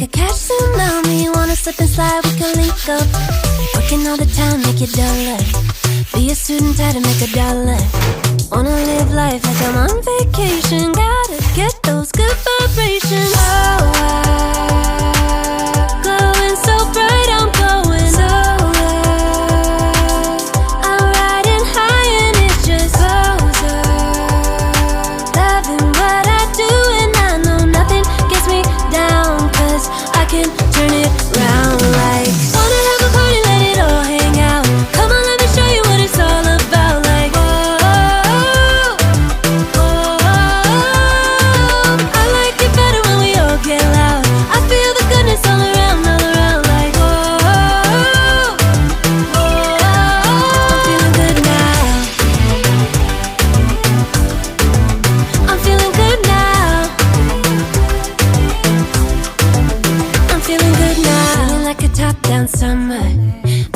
a cash tsunami. Wanna slip and slide, we can link up. Working all the time, make you duller. Be a student, try to make $1. Wanna live life like I'm on vacation. Gotta get those good vibrations. Oh, glowing so bright, I'm glowing so low. I'm riding high and it just goes up. Loving what I do and I know nothing gets me down, 'cause I can turn it round like. Wanna have a party, let it all hang out. Come on, let me show you what it's all about. Like, whoa, whoa, I like it better when we all get loud. I feel the goodness all around, like, whoa, whoa, I'm feeling good now. I'm feeling good now. I'm feeling good now. Feeling like a top-down summer.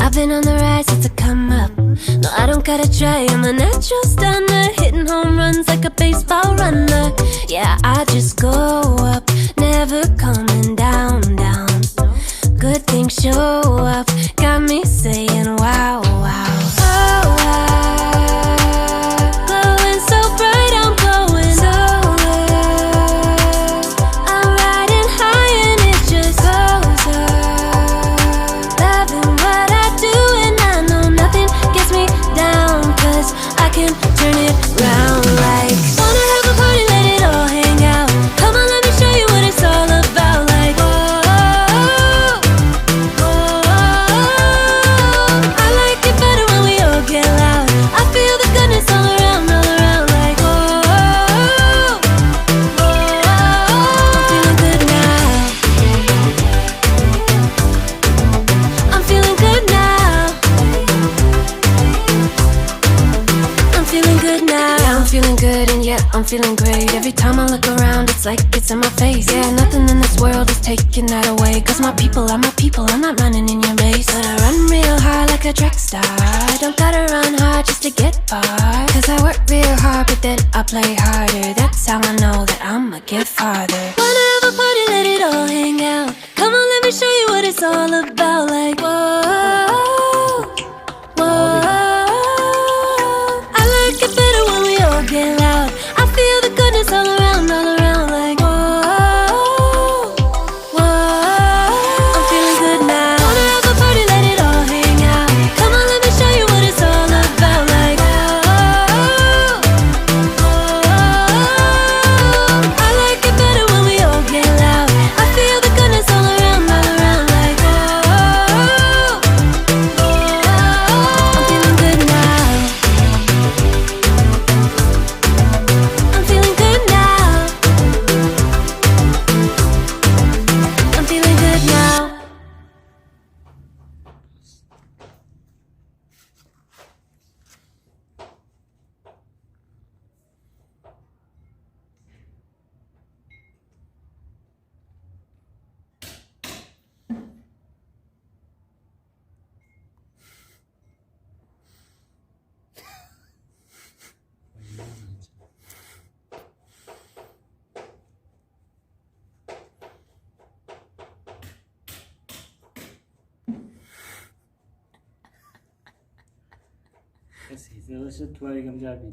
I've been on the rise since I come up. No, I don't gotta try, I'm a natural stunner. Hitting home runs like a baseball runner. Yeah, I just go up, never coming down, down. Good things show up, got me saying wow, wow. Oh, wow. Glowing so bright, I'm glowing so low. I'm riding high and it just goes up. Loving what I do and I know nothing gets me down, 'cause I can turn it round like. Wanna have a party, let it all hang out. Come on, let me show you what it's all about. Like, whoa, whoa, I like it better when we all get loud. I feel the goodness all around, like, whoa, whoa, I'm feeling good now. I'm feeling good now. I'm feeling good now. Yeah, I'm feeling good and yeah, I'm feeling great. Every time I look around, it's like it's in my face. Yeah, nothing in this world is taking that away. 'Cause my people are my people, I'm not running in your race. But I run real hard like a track star. I don't gotta run hard just to get far. 'Cause I work real hard, but then I play harder. That's how I know that I'ma get farther. Wanna have a party, let it all hang out. Come on, let me show you what it's all about. Like, whoa, whoa, I like it better when we all get loud. I feel the goodness all around, like, whoa, whoa, I'm feeling good now. Wanna have a party, let it all hang out. Come on, let me show you what it's all about. Like, whoa, whoa, I like it better when we all get loud. I feel the goodness all around, like, whoa, whoa, I'm feeling good now. I'm feeling good now. I'm feeling good now. सीधे से तुम्हारी कम जा भी